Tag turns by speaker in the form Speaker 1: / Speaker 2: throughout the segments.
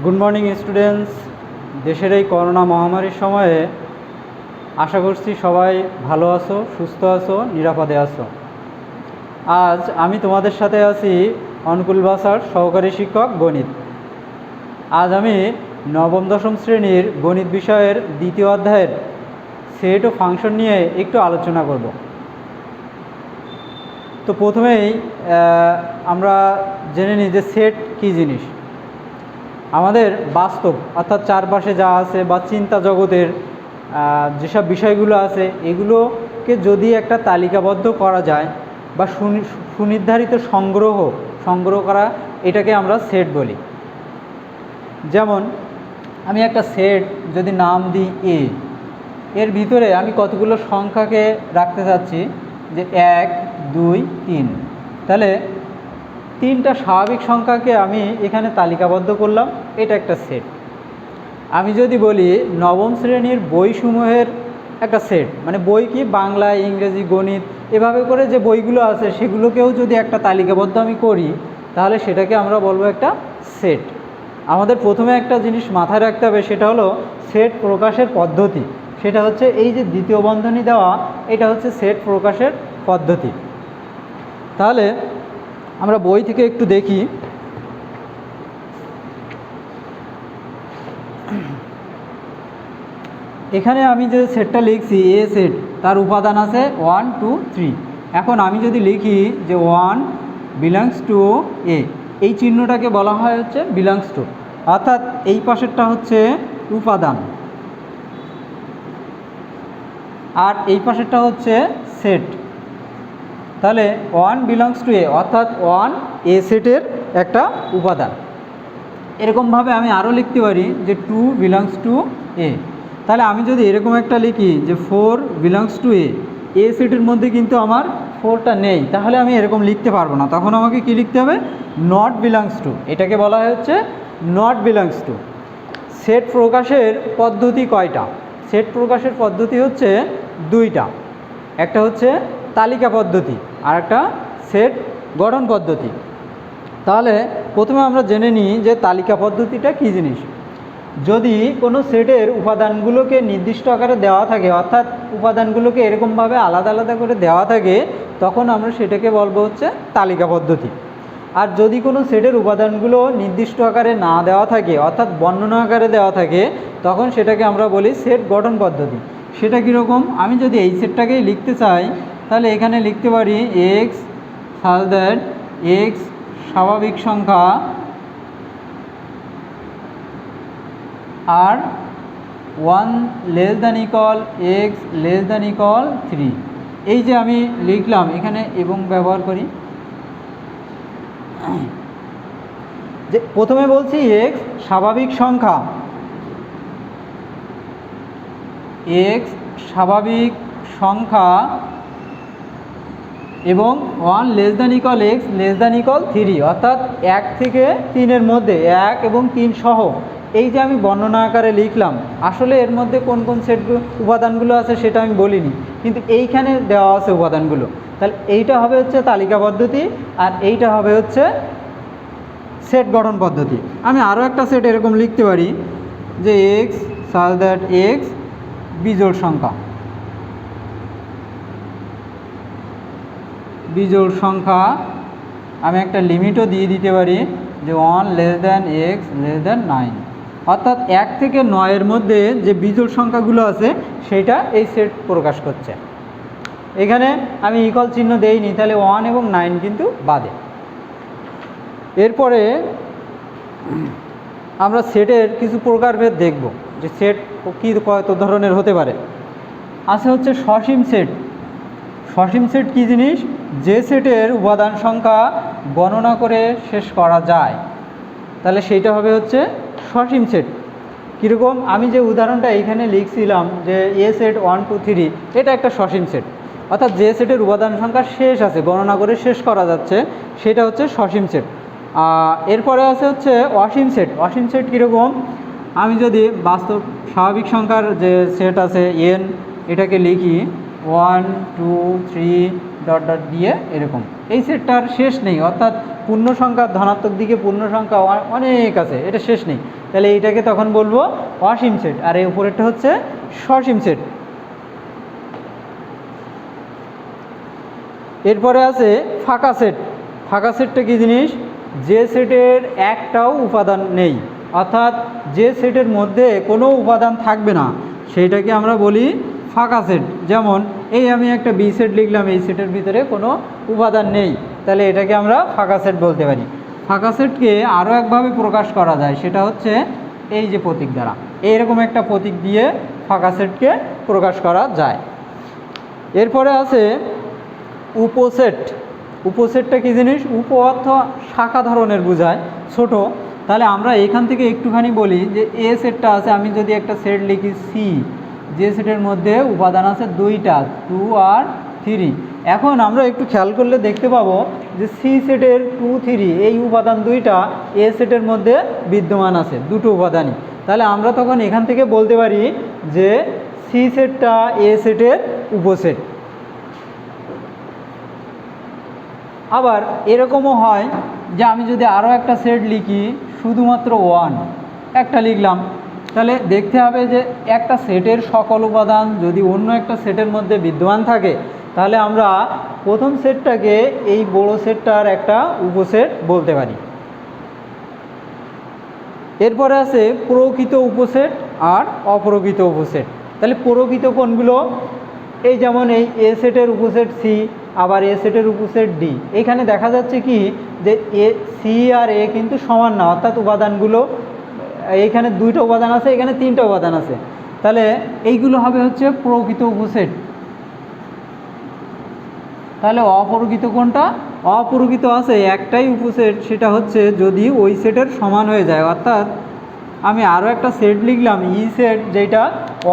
Speaker 1: Good morning students. দেশের এই corona মহামারীর সময়ে আশা করছি সবাই ভালো আছো, সুস্থ আছো, নিরাপদে আছো। আজ আমি তোমাদের সাথে আছি অনুকূল বাসার সহকারী শিক্ষক গণিত। আজ আমি নবম দশম শ্রেণীর গণিত বিষয়ের দ্বিতীয় অধ্যায়ের সেট ও ফাংশন নিয়ে একটু আলোচনা করব। তো প্রথমেই আমরা জেনে নিই যে সেট কী জিনিস। আমাদের বাস্তব অর্থাৎ চারপাশে যা আছে বা চিন্তা জগতের যেসব বিষয়গুলো আছে এগুলোকে যদি একটা তালিকাবদ্ধ করা যায় বা সুনির্ধারিত সংগ্রহ করা, এটাকে আমরা সেট বলি। যেমন আমি একটা সেট যদি নাম দিই এ, এর ভিতরে আমি কতগুলো সংখ্যাকে রাখতে চাচ্ছি যে 1, 2, 3, তাহলে 3টা স্বাভাবিক সংখ্যাকে আমি এখানে তালিকাবদ্ধ করলাম, এটা একটা সেট। আমি যদি বলি নবম শ্রেণীর বইসমূহের একটা সেট, মানে বই কি বাংলা, ইংরেজি, গণিত এভাবে করে যে বইগুলো আছে সেগুলোকেও যদি একটা তালিকাবদ্ধ আমি করি, তাহলে সেটাকে আমরা বলবো একটা সেট। আমাদের প্রথমে একটা জিনিস মাথায় রাখতে হবে, সেটা হলো সেট প্রকাশের পদ্ধতি। সেটা হচ্ছে এই যে দ্বিতীয় বন্ধনী দেওয়া, এটা হচ্ছে সেট প্রকাশের পদ্ধতি। তাহলে আমরা বই থেকে একটু দেখি। এখানে আমি যে সেটটা লিখছি এ সেট, তার উপাদান আছে 1, 2, 3। এখন আমি যদি লিখি যে 1 বিলংস টু এ, এই চিহ্নটাকে বলা হয় হচ্ছে বিলংস টু, অর্থাৎ এই পাশেরটা হচ্ছে উপাদান আর এই পাশেরটা হচ্ছে সেট। তাহলে 1 বিলংস টু এ অর্থাৎ 1 এ সেটের একটা উপাদান। এরকমভাবে আমি আরও লিখতে পারি যে 2 বিলংস টু এ। তাহলে আমি যদি এরকম একটা লিখি যে 4 বিলংস টু এ, এ সেটের মধ্যে কিন্তু আমার 4টা নেই, তাহলে আমি এরকম লিখতে পারবো না। তখন আমাকে কি লিখতে হবে? Not belongs to. এটাকে বলা হচ্ছে নট বিলংস টু। সেট প্রকাশের পদ্ধতি কয়টা? সেট প্রকাশের পদ্ধতি হচ্ছে 2টা। একটা হচ্ছে তালিকা পদ্ধতি আর একটা সেট গঠন পদ্ধতি। তাহলে প্রথমে আমরা জেনে নিই যে তালিকা পদ্ধতিটা কী জিনিস। যদি কোনো সেটের উপাদানগুলোকে নির্দিষ্ট আকারে দেওয়া থাকে, অর্থাৎ উপাদানগুলোকে এরকমভাবে আলাদা আলাদা করে দেওয়া থাকে, তখন আমরা সেটাকে বলবো হচ্ছে তালিকা পদ্ধতি। আর যদি কোনো সেটের উপাদানগুলো নির্দিষ্ট আকারে না দেওয়া থাকে, অর্থাৎ বর্ণনা আকারে দেওয়া থাকে, তখন সেটাকে আমরা বলি সেট গঠন পদ্ধতি। সেটা কীরকম? আমি যদি এই সেটটাকেই লিখতে চাই, তাহলে এখানে লিখতে পারি এক্স সাজ দ্যাট এক্স স্বাভাবিক সংখ্যা আর 1 less than equal x less than equal 3। এই যে আমি লিখলাম, এখানে এবং ব্যবহার করি যে প্রথমে বলছি এক্স স্বাভাবিক সংখ্যা, এক্স স্বাভাবিক সংখ্যা এবং 1 less than equal x less than equal 3, অর্থাৎ 1 থেকে 3-এর মধ্যে 1 এবং 3 সহ। এই যে আমি বর্ণনা আকারে লিখলাম, আসলে এর মধ্যে কোন কোন সেটগুলো উপাদানগুলো আছে সেটা আমি বলিনি, কিন্তু এইখানে দেওয়া আছে উপাদানগুলো। তাহলে এইটা হবে হচ্ছে তালিকা পদ্ধতি আর এইটা হবে হচ্ছে সেট গঠন পদ্ধতি। আমি আরও একটা সেট এরকম লিখতে পারি যে এক্স সাজ দ্যাট এক্স বিজোড় সংখ্যা, বিজোড় সংখ্যা। আমি একটা লিমিটও দিয়ে দিতে পারি যে 1 less than x less than 9, অর্থাৎ 1 থেকে 9-এর মধ্যে যে বিজোড় সংখ্যাগুলো আছে সেটা এই সেট প্রকাশ করছে। এখানে আমি ইকুয়াল চিহ্ন দেইনি, তাহলে 1 এবং 9 কিন্তু বাদে। এরপরে আমরা সেটের কিছু প্রকারভেদ দেখব যে সেট কী কত ধরনের হতে পারে। আছে হচ্ছে সসীম সেট। সসীম সেট কী জিনিস? যে সেটের উপাদান সংখ্যা গণনা করে শেষ করা যায়, তাহলে সেইটা হবে হচ্ছে সসীম সেট। কীরকম? আমি যে উদাহরণটা এখানে লিখছিলাম যে এ সেট 1, 2, 3, এটা একটা সসীম সেট, অর্থাৎ যে সেটের উপাদান সংখ্যা শেষ আছে, গণনা করে শেষ করা যাচ্ছে, সেটা হচ্ছে সসীম সেট। এরপরে আছে হচ্ছে অসীম সেট। অসীম সেট কীরকম? আমি যদি বাস্তব স্বাভাবিক সংখ্যার যে সেট আছে এন, এটাকে লিখি 1, 2, 3 ডট ডট দিয়ে এরকম, এই সেটটার শেষ নেই, অর্থাৎ পূর্ণ সংখ্যা ধনাত্মক দিকে পূর্ণ সংখ্যা অনেক আছে, এটা শেষ নেই, তাহলে এইটাকে তখন বলবো অসীম সেট। আর এই উপরেরটা হচ্ছে সসীম সেট। এরপরে আছে ফাঁকা সেট। ফাঁকা সেটটা কী জিনিস? যে সেটের একটাও উপাদান নেই, অর্থাৎ যে সেটের মধ্যে কোনো উপাদান থাকবে না, সেইটাকে আমরা বলি ফাঁকা সেট। যেমন এই আমি একটা বি সেট লিখলাম, এই সেটের ভিতরে কোনো উপাদান নেই, তাহলে এটাকে আমরা ফাঁকা সেট বলতে পারি। ফাঁকা সেটকে আরও একভাবে প্রকাশ করা যায়, সেটা হচ্ছে এই যে প্রতীক দ্বারা, এইরকম একটা প্রতীক দিয়ে ফাঁকা সেটকে প্রকাশ করা যায়। এরপরে আছে উপসেট। উপসেটটা কী জিনিস? উপ অর্থ শাখা ধরনের বোঝায়, ছোট। তাহলে আমরা এখান থেকে একটুখানি বলি যে এ সেটটা আছে, আমি যদি একটা সেট লিখি সি, যে সেটের মধ্যে উপাদান আছে দুইটা, 2 আর 3। এখন আমরা একটু খেয়াল করলে দেখতে পাবো যে সি সেটের 2, 3 এই উপাদান দুইটা এ সেটের মধ্যে বিদ্যমান আছে, দুটো উপাদানই। তাহলে আমরা তখন এখান থেকে বলতে পারি যে সি সেটটা এ সেটের উপসেট। আবার এরকমও হয় যে আমি যদি আরও একটা সেট লিখি, শুধুমাত্র 1 একটা লিখলাম, তাহলে দেখতে হবে যে একটা সেটের সকল উপাদান যদি অন্য একটা সেটের মধ্যে বিদ্যমান থাকে, তাহলে আমরা প্রথম সেটটাকে এই বড় সেটটার একটা উপসেট বলতে পারি। এরপরে আছে প্রকৃত উপসেট আর অপ্রকৃত উপসেট। তাহলে প্রকৃত কোনগুলো? এই যেমন এই এ সেটের উপসেট সি, আবার এ সেটের উপসেট ডি। এখানে দেখা যাচ্ছে কি যে এ সি আর এ কিন্তু সমান না, অর্থাৎ উপাদানগুলো এইখানে 2টা উপাদান আছে, এখানে 3টা উপাদান আছে, তাহলে এইগুলো হবে হচ্ছে প্রকৃত উপসেট। তাহলে অপ্রকৃত কোনটা? অপ্রকৃত আছে একটাই উপসেট, সেটা হচ্ছে যদি ওই সেটের সমান হয়ে যায়, অর্থাৎ আমি আরও একটা সেট লিখলাম ই সেট, যেটা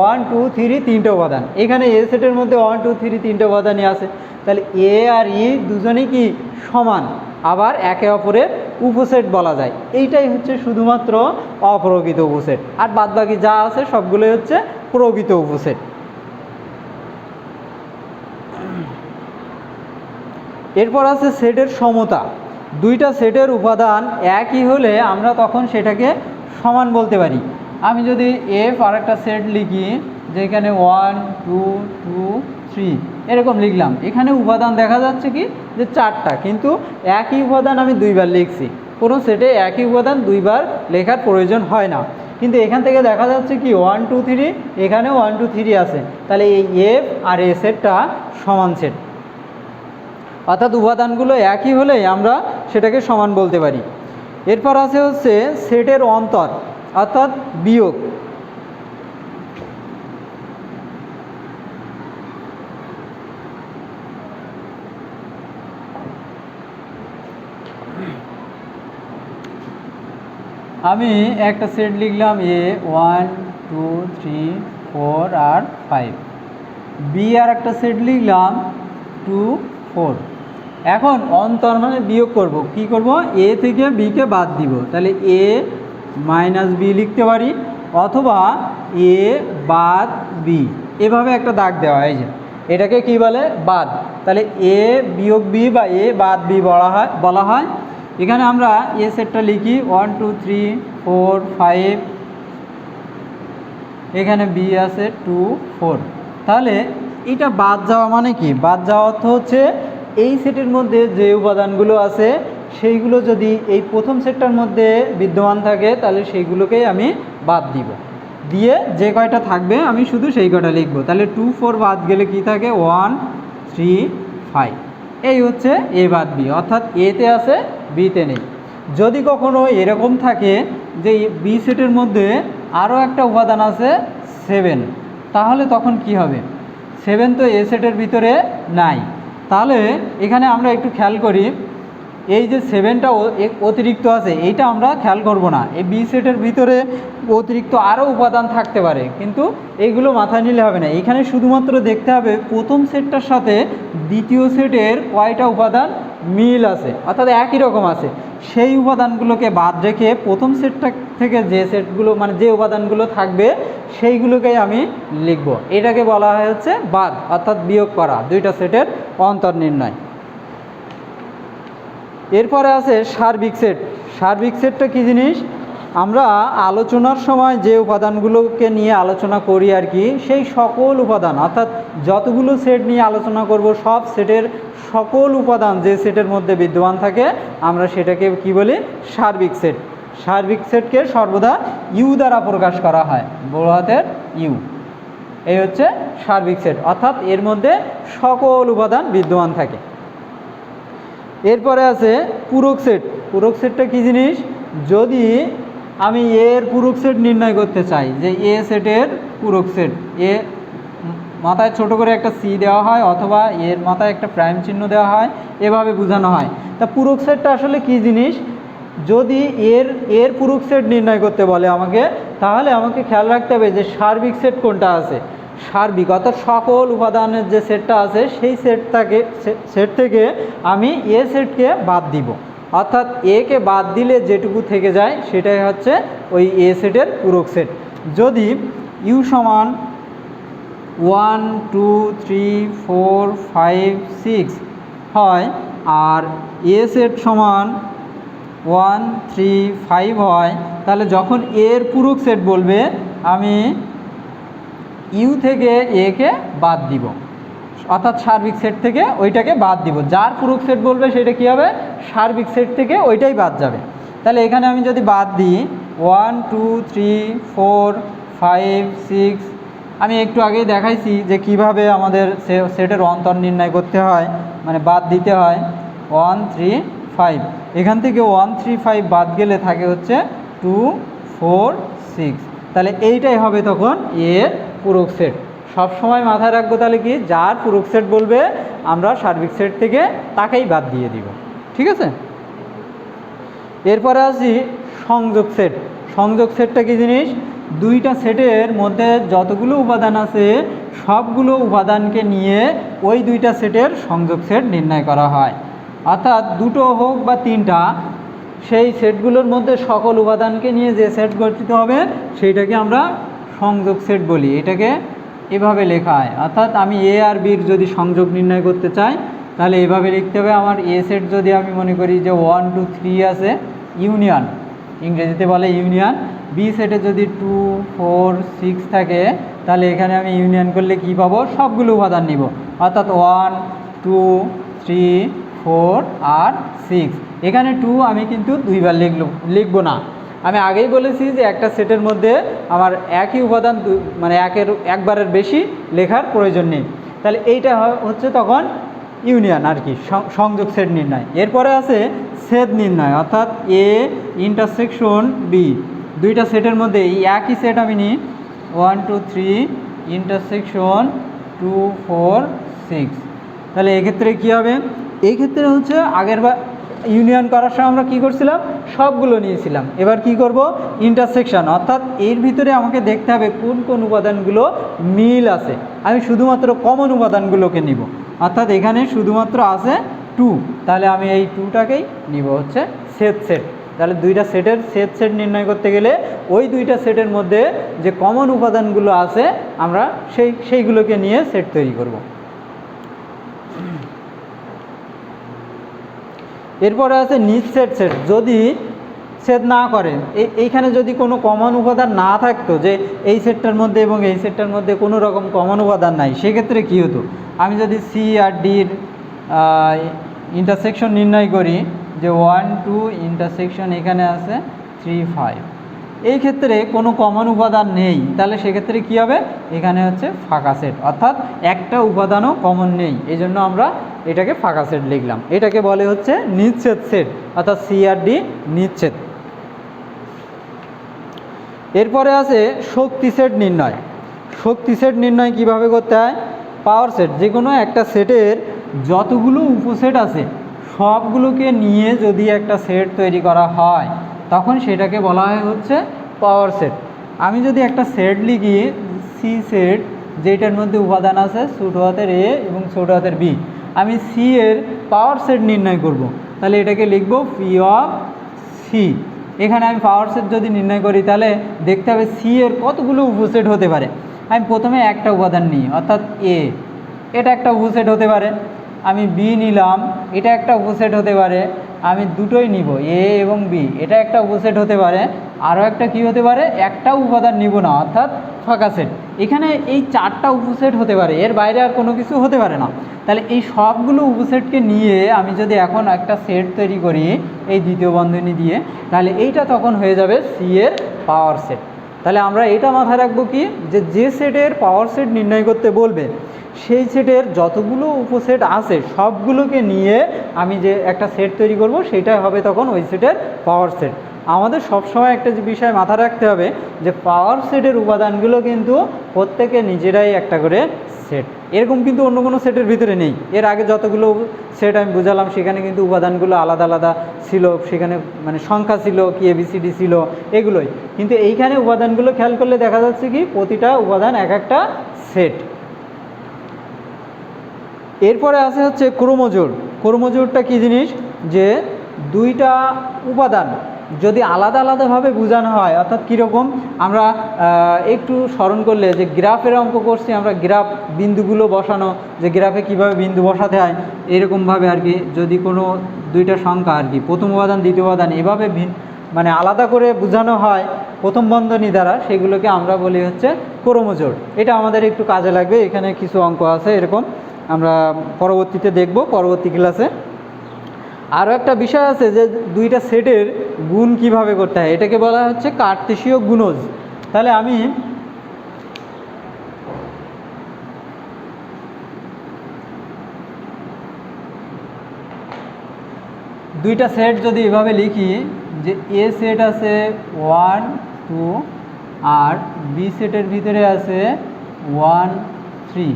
Speaker 1: 1, 2, 3 3টে উপাদান, এখানে এ সেটের মধ্যে 1, 2, 3 3টে উপাদানই আছে, তাহলে এ আর ই দুজনেই কি সমান, আবার একে অপরের উপসেট বলা যায়। এইটাই হচ্ছে শুধুমাত্র অপ্রকৃত উপসেট, আর বাদবাকি যা আছে সবগুলোই হচ্ছে প্রকৃত উপসেট। এরপর আছে সেটের সমতা। দুইটা সেটের উপাদান একই হলে আমরা তখন সেটাকে সমান বলতে পারি। আমি যদি এফ আর একটা সেট লিখি, যেখানে 1, 2, 2, 3 এরকম লিখলাম, এখানে উপাদান দেখা যাচ্ছে কি যে 4টা, কিন্তু একই উপাদান আমি 2বার লিখছি। কোনো সেটে একই উপাদান 2বার লেখার প্রয়োজন হয় না, কিন্তু এখান থেকে দেখা যাচ্ছে কি 1, 2, 3, এখানেও 1, 2, 3 আছে, তাহলে এই এফ আর এ সেটটা সমান সেট, অর্থাৎ উপাদানগুলো একই হলেই আমরা সেটাকে সমান বলতে পারি। এরপর আছে হচ্ছে সেটের অন্তর, অর্থাৎ বিয়োগ। আমি একটা সেট লিখলাম এ 1, 2, 3, 4 আর 5, বি আর একটা সেট লিখলাম 2, 4। এখন অন্তর মানে বিয়োগ করব, কি করব? এ থেকে বিকে বাদ দিব, তাহলে এ মাইনাস বি লিখতে পারি, অথবা এ বাদ বি, এভাবে একটা দাগ দেওয়া, এই যে এটাকে কি বলে? বাদ। তাহলে এ বিয়োগ বি বা এ বাদ বি বলা হয়। এখানে আমরা এ সেটটা লিখি 1, 2, 3, 4, 5, এখানে বি আছে 2, 4। তাহলে এটা বাদ যাওয়া মানে কি? বাদ যাওয়া অর্থ হচ্ছে এই সেটের মধ্যে যে উপাদানগুলো আছে সেইগুলো যদি এই প্রথম সেটটার মধ্যে বিদ্যমান থাকে, তাহলে সেইগুলোকেই আমি বাদ দিব, দিয়ে যে কয়টা থাকবে আমি শুধু সেই কয়টা লিখব। তাহলে 2, 4 বাদ গেলে কি থাকে? 1, 3, 5। এই হচ্ছে এ বাদ বি, অর্থাৎ এতে আছে বিতে নেই। যদি কখনো এরকম থাকে যে বি সেটের মধ্যে আরও একটা উপাদান আছে 7, তাহলে তখন কি হবে? 7 তো এ সেটের ভিতরে নাই, তাহলে এখানে আমরা একটু খেয়াল করি, এই যে 7টা অতিরিক্ত আছে, এইটা আমরা খেয়াল করব না। এই বি সেটের ভিতরে অতিরিক্ত আরও উপাদান থাকতে পারে, কিন্তু এইগুলো মাথায় নিলে হবে না। এখানে শুধুমাত্র দেখতে হবে প্রথম সেটটার সাথে দ্বিতীয় সেটের কয়টা উপাদান মিল আছে, অর্থাৎ একই রকম আছে, সেই উপাদানগুলোকে বাদ রেখে প্রথম সেটটা থেকে যে সেটগুলো মানে যে উপাদানগুলো থাকবে সেইগুলোকেই আমি লিখব। এটাকে বলা হয় হচ্ছে বাদ, অর্থাৎ বিয়োগ করা, দুইটা সেটের অন্তর নির্ণয়। এরপরে আছে সার্বিক সেট। সার্বিক সেটটা কী জিনিস? আমরা আলোচনার সময় যে উপাদানগুলোকে নিয়ে আলোচনা করি আর কি, সেই সকল উপাদান অর্থাৎ যতগুলো সেট নিয়ে আলোচনা করব সব সেটের সকল উপাদান যে সেটের মধ্যে বিদ্যমান থাকে আমরা সেটাকে কি বলি? সার্বিক সেট। সার্বিক সেটকে সর্বদা ইউ দ্বারা প্রকাশ করা হয়, বড় হাতের ইউ। এই হচ্ছে সার্বিক সেট, অর্থাৎ এর মধ্যে সকল উপাদান বিদ্যমান থাকে। এরপরে আছে পূরক সেট। পূরক সেটটা কী জিনিস? যদি আমি এর পূরক সেট নির্ণয় করতে চাই, যে এ সেটের পূরক সেট, এ মাথায় ছোট করে একটা সি দেওয়া হয় অথবা এর মাথায় একটা প্রাইম চিহ্ন দেওয়া হয়, এভাবে বোঝানো হয়। তা পূরক সেটটা আসলে কী জিনিস? যদি এর পূরক সেট নির্ণয় করতে বলে আমাকে, তাহলে আমাকে খেয়াল রাখতে হবে যে সার্বিক সেট কোনটা আছে। সার্বিক অর্থাৎ সকল উপাদানের যে সেটটা আছে সেই সেট থেকে আমি এ সেটকে বাদ দিব, অর্থাৎ একে বাদ দিলে যেটুকু থেকে যায় সেটাই হচ্ছে ওই এ সেটের পূরক সেট। যদি ইউ সমান 1 2 3 4 5 6 হয় আর এ সেট সমান 1 3 5 হয়, তাহলে যখন এর পূরক সেট বলবে আমি ইউ থেকে এ কে বাদ দিব, অর্থাৎ সার্বিক সেট থেকে ওইটাকে বাদ দিব। যার পূরক সেট বলবে সেটা কী হবে? সার্বিক সেট থেকে ওইটাই বাদ যাবে। তাহলে এখানে আমি যদি বাদ দিই 1 2 3 4 5 6, আমি একটু আগেই দেখাইছি যে কিভাবে আমাদের সেটের অন্তর নির্ণয় করতে হয়, মানে বাদ দিতে হয়। 1 3 5, এখান থেকে 1 3 5 বাদ গেলে থাকে হচ্ছে 2 4 6। তাহলে এইটাই হবে তখন এর পূরক সেট। সবসময় মাথায় রাখবো তাহলে কি, যার পূরক সেট বলবে আমরা সার্বিক সেট থেকে তাকেই বাদ দিয়ে দিব। ঠিক আছে? এরপরে আসি সংযোগ সেট। সংযোগ সেটটা কি জিনিস? দুইটা সেটের মধ্যে যতগুলো উপাদান আছে সবগুলো উপাদানকে নিয়ে ওই দুইটা সেটের সংযোগ সেট নির্ণয় করা হয়। অর্থাৎ দুটো হোক বা তিনটা, সেই সেটগুলোর মধ্যে সকল উপাদানকে নিয়ে যে সেট গঠিত হবে সেইটাকে আমরা সংযোগ সেট বলি। এটাকে এভাবে লেখা হয়, অর্থাৎ আমি এ আর বির যদি সংযোগ নির্ণয় করতে চাই তাহলে এভাবে লিখতে হবে। আমার এ সেট যদি আমি মনে করি যে 1 2 3 আছে, ইউনিয়ন, ইংরেজিতে বলে ইউনিয়ন। বি সেটে যদি 2 4 6 থাকে, তাহলে এখানে আমি ইউনিয়ন করলে কি পাবো? সবগুলো উপাদান নিব, অর্থাৎ 1 2 3 4 আর 6। এখানে 2 আমি কিন্তু দুইবার লিখবো না। আমি আগেই বলেছি যে একটা সেটের মধ্যে আমার একই উপাদান মানে একবারের বেশি লেখার প্রয়োজন নেই। তাহলে এইটা হচ্ছে তখন ইউনিয়ন আর কি, সংযোগ সেট নির্ণয়। এরপরে আছে ছেদ নির্ণয়, অর্থাৎ এ ইন্টারসেকশন বি। দুইটা সেটের মধ্যে এই একই সেট আমি নিই, 1 2 3 ইন্টারসেকশন 2 4 6। তাহলে এক্ষেত্রে কী হবে? এই ক্ষেত্রে হচ্ছে আগেরবার ইউনিয়ন করার সময় আমরা কী করছিলাম? সবগুলো নিয়েছিলাম। এবার কি করব? ইন্টারসেকশন, অর্থাৎ এর ভিতরে আমাকে দেখতে হবে কোন কোন উপাদানগুলো মিল আছে। আমি শুধুমাত্র কমন উপাদানগুলোকে নিব, অর্থাৎ এখানে শুধুমাত্র আছে 2, তাহলে আমি এই 2টাকেই নিব হচ্ছে ছেদ সেট। তাহলে দুইটা সেটের ছেদ সেট নির্ণয় করতে গেলে ওই দুইটা সেটের মধ্যে যে কমন উপাদানগুলো আছে আমরা সেইগুলোকে নিয়ে সেট তৈরি করব। এরপরে আছে নিঃছেদ সেট। যদি ছেদ না করে, এইখানে যদি কোনো কমন উপাদান না থাকতো, যে এই সেটটার মধ্যে এবং এই সেটটার মধ্যে কোনো রকম কমন উপাদান নাই, সেক্ষেত্রে কী হতো? আমি যদি সি আর ডির ইন্টারসেকশন নির্ণয় করি, যে 1 2 ইন্টারসেকশন এখানে আছে 3 5, এই ক্ষেত্রে কোনো কমন উপাদান নেই, তাহলে সেক্ষেত্রে কী হবে? এখানে হচ্ছে ফাঁকা সেট, অর্থাৎ একটা উপাদানও কমন নেই, এই জন্য আমরা এটাকে ফাঁকা সেট লিখলাম। এটাকে বলে হচ্ছে নিঃছেদ সেট, অর্থাৎ সি আর ডি নিঃছেদ। এরপরে আছে শক্তি সেট নির্ণয়। শক্তি সেট নির্ণয় কিভাবে করতে হয়? পাওয়ার সেট, যে কোনো একটা সেটের যতগুলো উপসেট আছে সবগুলোকে নিয়ে যদি একটা সেট তৈরি করা হয় তখন সেটাকে বলা হয় হচ্ছে পাওয়ার সেট। আমি যদি একটা সেট লিখি সি সেট, যেটার মধ্যে উপাদান আছে ছোট হাতের এ এবং ছোট হাতের বি, আমি সি এর পাওয়ার সেট নির্ণয় করব, তাহলে এটাকে লিখব পি অফ সি। এখানে আমি পাওয়ার সেট যদি নির্ণয় করি তাহলে দেখতে হবে সি এর কতগুলো উপসেট হতে পারে। আমি প্রথমে একটা উপাদান নিই, অর্থাৎ এ, এটা একটা উপসেট হতে পারে। আমি বি নিলাম, এটা একটা উপসেট হতে পারে। আমি দুটোই নিব, এ এবং বি, এটা একটা উপসেট হতে পারে। আরও একটা কি হতে পারে, একটা উপাদান নিব না, অর্থাৎ ফাঁকা সেট। এখানে এই 4টা উপসেট হতে পারে, এর বাইরে আর কোনো কিছু হতে পারে না। তাহলে এই সবগুলো উপসেটকে নিয়ে আমি যদি এখন একটা সেট তৈরি করি এই দ্বিতীয় বন্ধনী দিয়ে, তাহলে এইটা তখন হয়ে যাবে সি এর পাওয়ার সেট। তাহলে আমরা এটা মাথায় রাখবো কি, যে সেটের পাওয়ার সেট নির্ণয় করতে বলবে সেই সেটের যতগুলো উপসেট আছে সবগুলোকে নিয়ে আমি যে একটা সেট তৈরি করব সেটাই হবে তখন ওই সেটের পাওয়ার সেট। আমাদের সবসময় একটা যে বিষয় মাথায় রাখতে হবে যে পাওয়ার সেটের উপাদানগুলো কিন্তু প্রত্যেকে নিজেরাই একটা করে সেট, এরকম কিন্তু অন্য কোনো সেটের ভিতরে নেই। এর আগে যতগুলো সেট আমি বুঝালাম সেখানে কিন্তু উপাদানগুলো আলাদা আলাদা ছিল, সেখানে মানে সংখ্যা ছিল কি এবিসিডি ছিল এগুলোই, কিন্তু এইখানে উপাদানগুলো খেয়াল করলে দেখা যাচ্ছে কি প্রতিটা উপাদান এক একটা সেট। এরপরে আছে হচ্ছে ক্রোমোজোর। ক্রোমোজোরটা কী জিনিস, যে দুইটা উপাদান যদি আলাদা আলাদাভাবে বোঝানো হয়, অর্থাৎ কীরকম, আমরা একটু স্মরণ করলে যে গ্রাফের অঙ্ক করছি আমরা, গ্রাফ বিন্দুগুলো বসানো, যে গ্রাফে কিভাবে বিন্দু বসাতে হয় এরকমভাবে আর কি, যদি কোনো দুইটা সংখ্যা আর কি প্রথম উপাদান দ্বিতীয় উপাদান এভাবে মানে আলাদা করে বোঝানো হয় প্রথম বন্ধনী দ্বারা, সেগুলোকে আমরা বলি হচ্ছে ক্রোমোজোর। এটা আমাদের একটু কাজে লাগবে, এখানে কিছু অঙ্ক আছে এরকম, আমরা পরবর্তীতে দেখব পরবর্তী ক্লাসে। আরও একটা বিষয় আছে যে দুইটা সেটের গুণ কিভাবে করতে হয়, এটাকে বলা হচ্ছে কার্তেশীয় গুণজ। তাহলে আমি দুইটা সেট যদি এভাবে লিখি যে এ সেট আছে 1 2 আর বি সেটের ভিতরে আছে 1 3,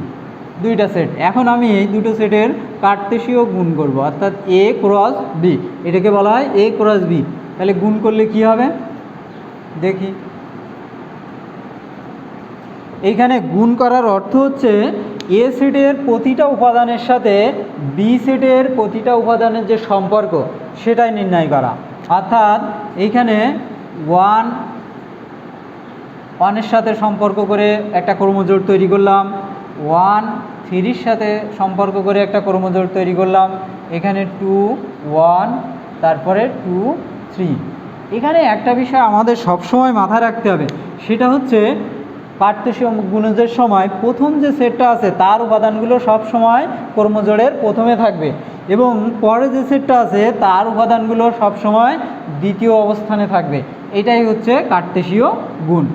Speaker 1: দুইটা সেট। এখন আমি এই দুটো সেটের কার্তেশীয় গুণ করব, অর্থাৎ এ ক্রস বি, এটাকে বলা হয় এ ক্রস বি। তাহলে গুণ করলে কি হবে দেখি। এইখানে গুণ করার অর্থ হচ্ছে এ সেটের প্রতিটা উপাদানের সাথে বি সেটের প্রতিটা উপাদানের যে সম্পর্ক সেটাই নির্ণয় করা। অর্থাৎ এইখানে 1 সাথে সম্পর্ক করে একটা ক্রোমোজোর তৈরি করলাম, 1 3 সাথে সম্পর্ক করে একটা ক্রোমোজোর তৈরি করলাম, এখানে 2 1 তারপরে 2 3। এখানে একটা বিষয় আমাদের সবসময় মাথায় রাখতে হবে, সেটা হচ্ছে কার্তেশীয় গুণজের সময় প্রথম যে সেটটা আছে তার উপাদানগুলো সব সময় ক্রোমোজোরের প্রথমে থাকবে, এবং পরে যে সেটটা আছে তার উপাদানগুলো সব সময় দ্বিতীয় অবস্থানে থাকবে। এটাই হচ্ছে কার্তেশীয় গুণ।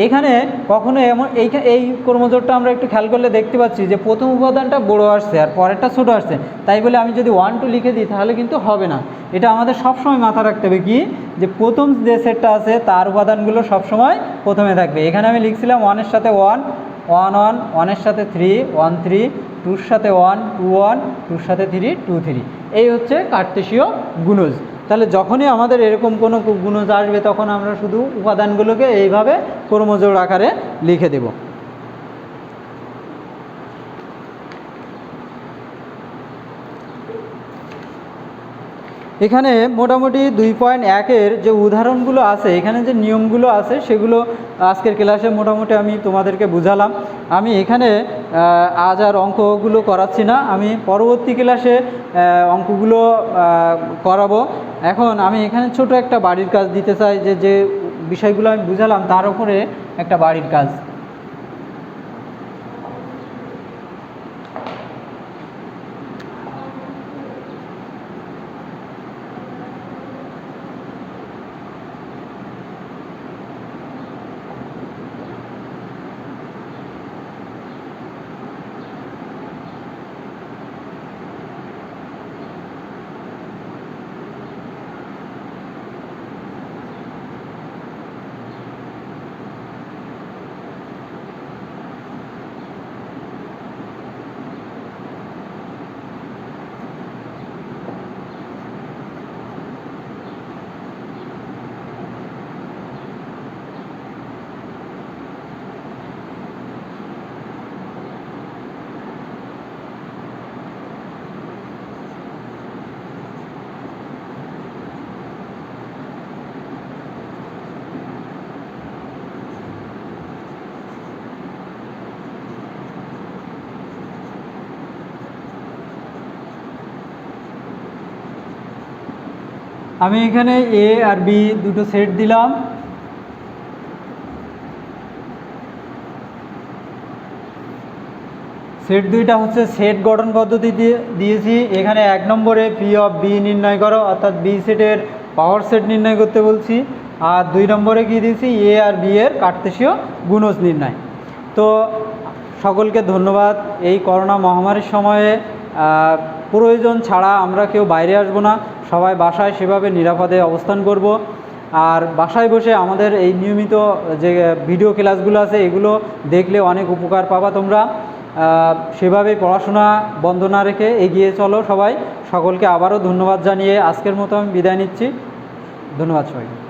Speaker 1: এখানে কখনো এমন এই ক্রোমোজোরটা আমরা একটু খেয়াল করলে দেখতে পাচ্ছি যে প্রথম উপাদানটা বড় আসছে আর পরেরটা ছোটো আসছে, তাই বলে আমি যদি 1 2 লিখে দিই তাহলে কিন্তু হবে না। এটা আমাদের সবসময় মাথা রাখতে হবে কি, যে প্রথম যে সেটটা আছে তার উপাদানগুলো সবসময় প্রথমে থাকবে। এখানে আমি লিখছিলাম 1 এর সাথে 1 1 1, 1 এর সাথে 3 1 3, 2 এর সাথে 1 2 1, 2 এর সাথে 3 2 3। এই হচ্ছে কার্তেশীয় গুণজ। তাহলে যখনই আমাদের এরকম কোনো গুণজ আসবে তখন আমরা শুধু উপাদানগুলোকে এইভাবে ক্রোমোজোর আকারে লিখে দেব। এখানে মোটামুটি 2.1-এর যে উদাহরণগুলো আছে, এখানে যে নিয়মগুলো আছে সেগুলো আজকের ক্লাসে মোটামুটি আমি তোমাদেরকে বুঝালাম। আমি এখানে আজ আর অঙ্কগুলো করাচ্ছি না, আমি পরবর্তী ক্লাসে অঙ্কগুলো করাবো। এখন আমি এখানে ছোট একটা বাড়ির কাজ দিতে চাই, যে বিষয়গুলো আমি বুঝালাম তার উপরে একটা বাড়ির কাজ। আমি এখানে এ আর বি দুটো সেট দিলাম। সেট দুইটা হচ্ছে সেট গঠন পদ্ধতি দিয়েছি। এখানে 1 নম্বরে পি অফ বি নির্ণয় করো, অর্থাৎ বি সেটের পাওয়ার সেট নির্ণয় করতে বলছি। আর 2 নম্বরে কী দিয়েছি, এ আর বি এর কার্তেশীয় গুণজ নির্ণয়। তো সকলকে ধন্যবাদ। এই করোনা মহামারীর সময়ে প্রয়োজন ছাড়া আমরা কেউ বাইরে আসব না, সবাই বাসায় সেভাবে নিরাপদে অবস্থান করব। আর বাসায় বসে আমাদের এই নিয়মিত যে ভিডিও ক্লাসগুলো আছে এগুলো দেখলে অনেক উপকার পাবা তোমরা। সেভাবেই পড়াশোনা বন্ধ না রেখে এগিয়ে চলো সবাই। সকলকে আবারও ধন্যবাদ জানিয়ে আজকের মতো আমি বিদায় নিচ্ছি। ধন্যবাদ সবাইকে।